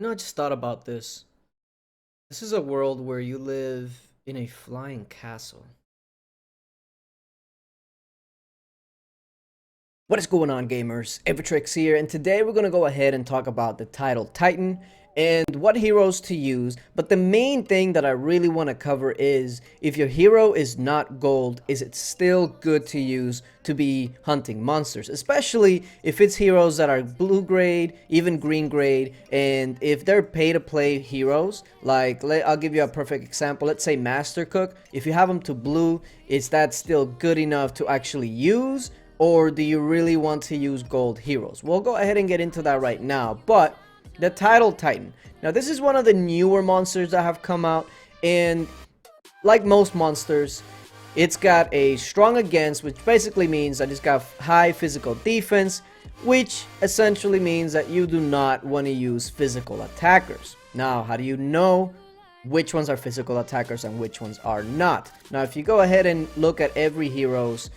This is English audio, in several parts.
I just thought about this. This is a world where you live in a flying castle. What is going on, gamers? Aevatrex here, and today we're going to go ahead and talk about the Tidal Titan and what heroes to use. But the main thing that I really want to cover is, if your hero is not gold, is it still good to use to be hunting monsters? Especially if it's heroes that are blue grade, even green grade, and if they're pay to play heroes. Like, I'll give you a perfect example. Let's say Master Cook. If you have them to blue, is that still good enough to actually use? Or do you really want to use gold heroes? We'll go ahead and get into that right now. But the Tidal Titan. Now, this is one of the newer monsters that have come out. And like most monsters, it's got a strong against, which basically means that it's got high physical defense, which essentially means that you do not want to use physical attackers. Now, how do you know which ones are physical attackers and which ones are not? Now, if you go ahead and look at every hero's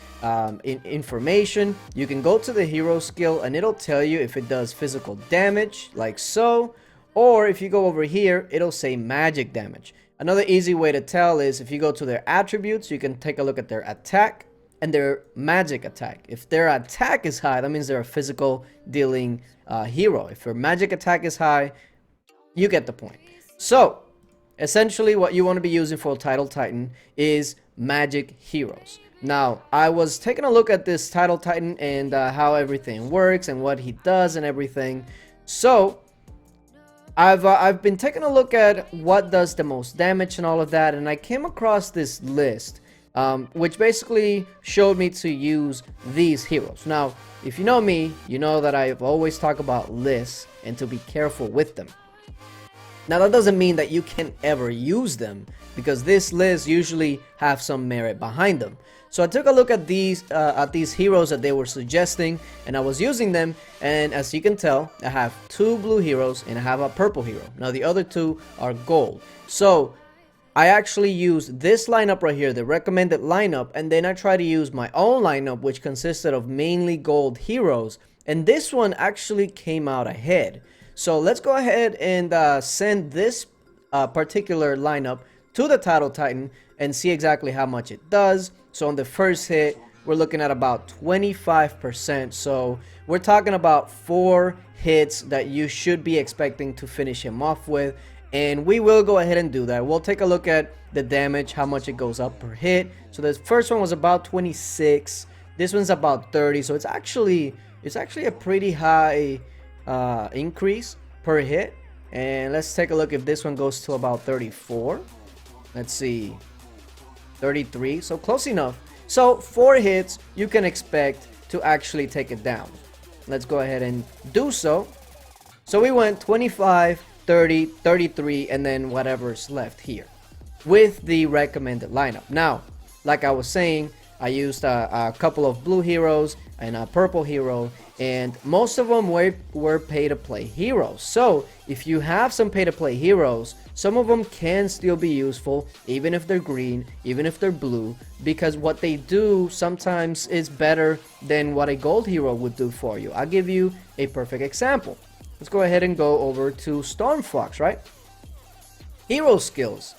information, you can go to the hero skill and it'll tell you if it does physical damage, like so, or if you go over here, it'll say magic damage. Another easy way to tell is if you go to their attributes, you can take a look at their attack and their magic attack. If their attack is high, that means they're a physical dealing hero. If their magic attack is high, you get the point. So essentially, what you want to be using for Tidal Titan is magic heroes. Now, I was taking a look at this Tidal Titan and how everything works and what he does and everything. So, I've been taking a look at what does the most damage and all of that, and I came across this list, which basically showed me to use these heroes. Now, if you know me, you know that I've always talked about lists and to be careful with them. Now, that doesn't mean that you can ever use them, because this list usually have some merit behind them. So I took a look at these heroes that they were suggesting, and I was using them, and as you can tell, I have 2 blue heroes and I have a purple hero. Now, the other 2 are gold. So I actually used this lineup right here, the recommended lineup, and then I try to use my own lineup, which consisted of mainly gold heroes, and this one actually came out ahead. So let's go ahead and send this particular lineup to the Tidal Titan and see exactly how much it does. So on the first hit, we're looking at about 25%. So we're talking about 4 hits that you should be expecting to finish him off with. And we will go ahead and do that. We'll take a look at the damage, how much it goes up per hit. So the first one was about 26. This one's about 30. So it's actually a pretty high increase per hit. And let's take a look if this one goes to about 34. Let's see, 33, so close enough. So 4 hits you can expect to actually take it down. Let's go ahead and do so. So we went 25, 30, 33, and then whatever's left here with the recommended lineup. Now, like I was saying, I used a couple of blue heroes and a purple hero, and most of them were pay to play heroes. So if you have some pay to play heroes, some of them can still be useful, even if they're green, even if they're blue, because what they do sometimes is better than what a gold hero would do for you. I'll give you a perfect example. Let's go ahead and go over to Stormfox, right? Hero skills.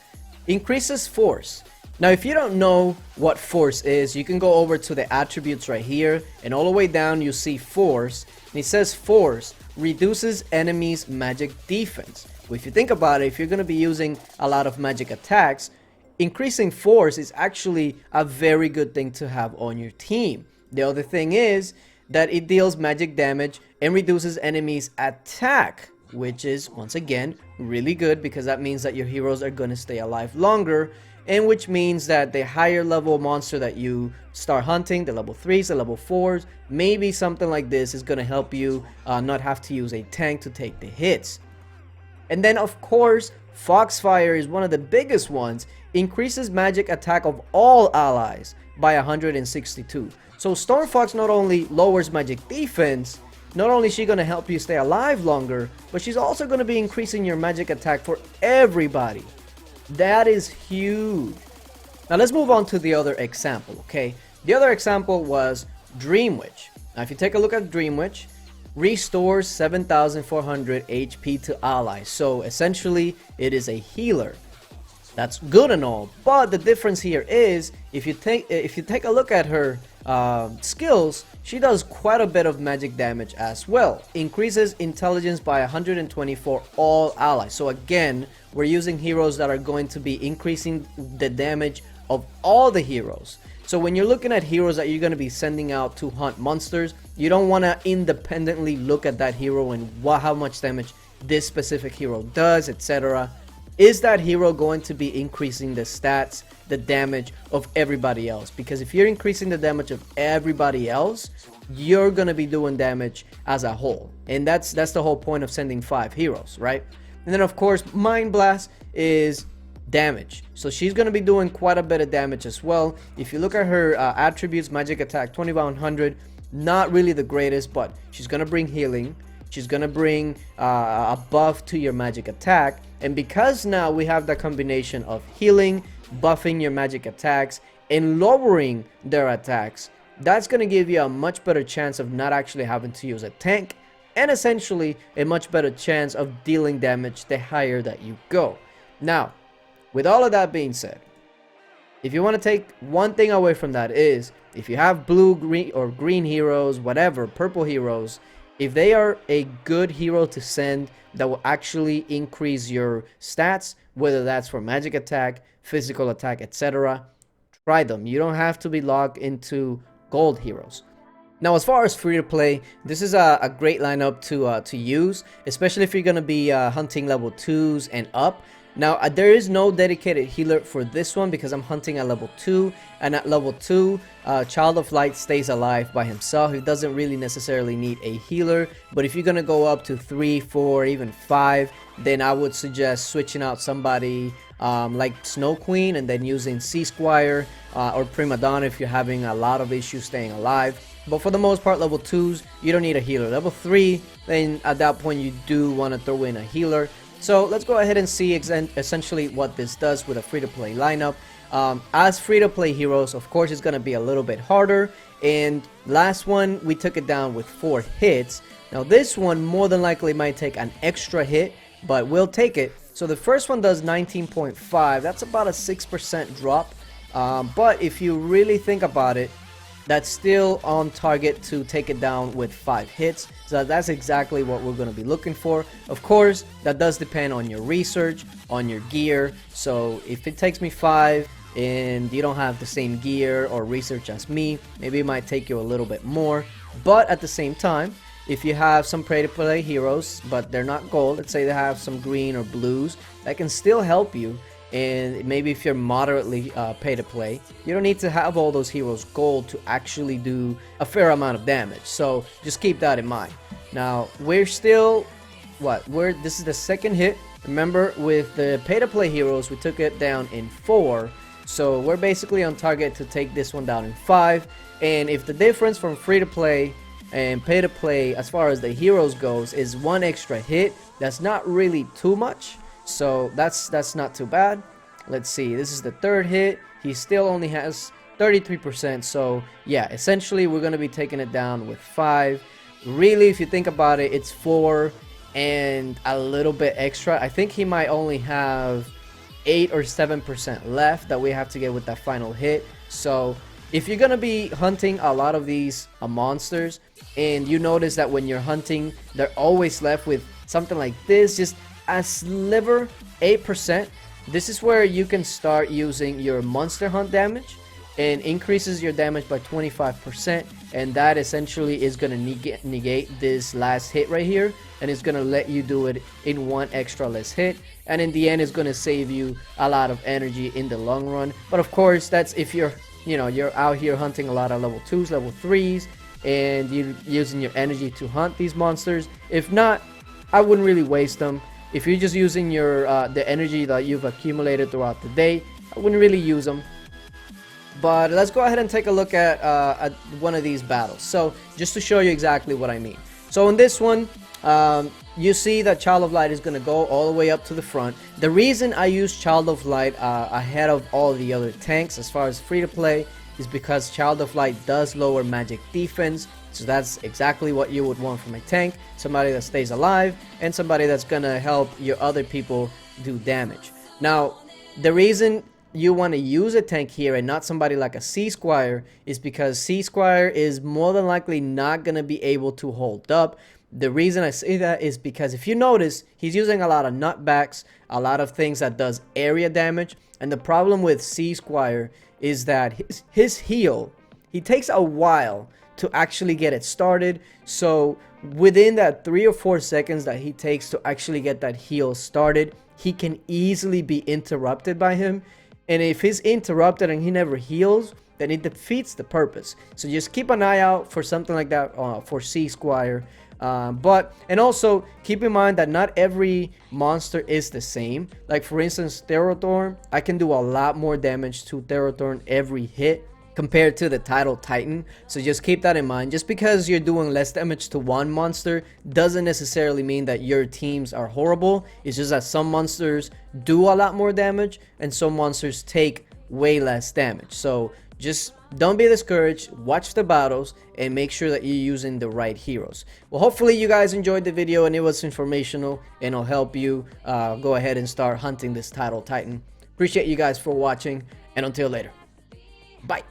Increases force. Now, if you don't know what force is, you can go over to the attributes right here, and all the way down you see force, and it says force reduces enemies' magic defense. Well, if you think about it, if you're going to be using a lot of magic attacks, increasing force is actually a very good thing to have on your team. The other thing is that it deals magic damage and reduces enemies' attack, which is, once again, really good, because that means that your heroes are going to stay alive longer, and which means that the higher level monster that you start hunting, the level 3s, the level 4s, maybe something like this is going to help you not have to use a tank to take the hits. And then, of course, Foxfire is one of the biggest ones. Increases magic attack of all allies by 162. So Stormfox not only lowers magic defense, not only is she going to help you stay alive longer, but she's also going to be increasing your magic attack for everybody. That is huge. Now let's move on to the other example, okay? The other example was Dream Witch. Now if you take a look at Dream Witch, restores 7,400 HP to allies. So essentially, it is a healer. That's good and all, but the difference here is if you take a look at her skills, she does quite a bit of magic damage as well. Increases intelligence by 120 for all allies. So again, we're using heroes that are going to be increasing the damage of all the heroes. So when you're looking at heroes that you're going to be sending out to hunt monsters, you don't want to independently look at that hero and how much damage this specific hero does, etc. Is that hero going to be increasing the stats, the damage of everybody else? Because if you're increasing the damage of everybody else, you're going to be doing damage as a whole. And that's the whole point of sending 5 heroes, right? And then of course, Mind Blast is damage. So she's going to be doing quite a bit of damage as well. If you look at her attributes, magic attack 2100, not really the greatest, but she's going to bring healing. She's going to bring a buff to your magic attack. And because now we have that combination of healing, buffing your magic attacks, and lowering their attacks, that's going to give you a much better chance of not actually having to use a tank, and essentially a much better chance of dealing damage the higher that you go. Now, with all of that being said, if you want to take one thing away from that is, if you have blue, green, or green heroes, whatever, purple heroes, if they are a good hero to send that will actually increase your stats, whether that's for magic attack, physical attack, etc., try them. You don't have to be locked into gold heroes. Now, as far as free to play, this is a great lineup to use, especially if you're going to be hunting level 2s and up. Now, there is no dedicated healer for this one because I'm hunting at level 2, and at level 2, Child of Light stays alive by himself. He doesn't really necessarily need a healer, but if you're going to go up to 3, 4, even 5, then I would suggest switching out somebody like Snow Queen and then using Sea Squire or Prima Donna if you're having a lot of issues staying alive. But for the most part, level 2s, you don't need a healer. Level 3, then at that point you do want to throw in a healer. So let's go ahead and see essentially what this does with a free-to-play lineup. As free-to-play heroes, of course, it's going to be a little bit harder. And last one, we took it down with 4 hits. Now this one more than likely might take an extra hit, but we'll take it. So the first one does 19.5. That's about a 6% drop. But if you really think about it, that's still on target to take it down with 5 hits. So that's exactly what we're going to be looking for. Of course, that does depend on your research, on your gear. So if it takes me 5 and you don't have the same gear or research as me, maybe it might take you a little bit more. But at the same time, if you have some pay-to-play heroes, but they're not gold, let's say they have some green or blues, that can still help you. And maybe if you're moderately pay to play, you don't need to have all those heroes gold to actually do a fair amount of damage. So just keep that in mind. Now we're still this is the second hit. Remember, with the pay to play heroes, we took it down in 4. So we're basically on target to take this one down in 5. And if the difference from free to play and pay to play as far as the heroes goes is 1 extra hit, that's not really too much. So that's not too bad. Let's see, this is the 3rd hit. He still only has 33%. So yeah, essentially we're going to be taking it down with 5. Really, if you think about it, it's 4 and a little bit extra. I think he might only have 8 or 7% left that we have to get with that final hit. So if you're going to be hunting a lot of these monsters and you notice that when you're hunting, they're always left with something like this, just a sliver, 8%, this is where you can start using your monster hunt damage and increases your damage by 25%, and that essentially is going to negate this last hit right here, and it's going to let you do it in 1 extra less hit, and in the end it's going to save you a lot of energy in the long run. But of course, that's if you're out here hunting a lot of level 2s, level 3s, and you're using your energy to hunt these monsters. If not, I wouldn't really waste them. If you're just using your the energy that you've accumulated throughout the day, I wouldn't really use them. But let's go ahead and take a look at one of these battles. So just to show you exactly what I mean. So in this one, you see that Child of Light is going to go all the way up to the front. The reason I use Child of Light ahead of all the other tanks as far as free to play is because Child of Light does lower magic defense. So that's exactly what you would want from a tank, somebody that stays alive and somebody that's gonna help your other people do damage. Now, the reason you want to use a tank here and not somebody like a C Squire is because C Squire is more than likely not going to be able to hold up. The reason I say that is because if you notice, he's using a lot of nutbacks, a lot of things that does area damage, and the problem with C Squire is that his heal, he takes a while to actually get it started. So within that 3 or 4 seconds that he takes to actually get that heal started, he can easily be interrupted by him. And if he's interrupted and he never heals, then it defeats the purpose. So just keep an eye out for something like that for C Squire. And also keep in mind that not every monster is the same. Like for instance, Therathorn, I can do a lot more damage to Therathorn every hit compared to the Tidal Titan. So just keep that in mind. Just because you're doing less damage to one monster doesn't necessarily mean that your teams are horrible. It's just that some monsters do a lot more damage and some monsters take way less damage. So just don't be discouraged, watch the battles, and make sure that you're using the right heroes. Well, hopefully you guys enjoyed the video and it was informational and it'll help you go ahead and start hunting this Tidal Titan. Appreciate you guys for watching, and until later, bye.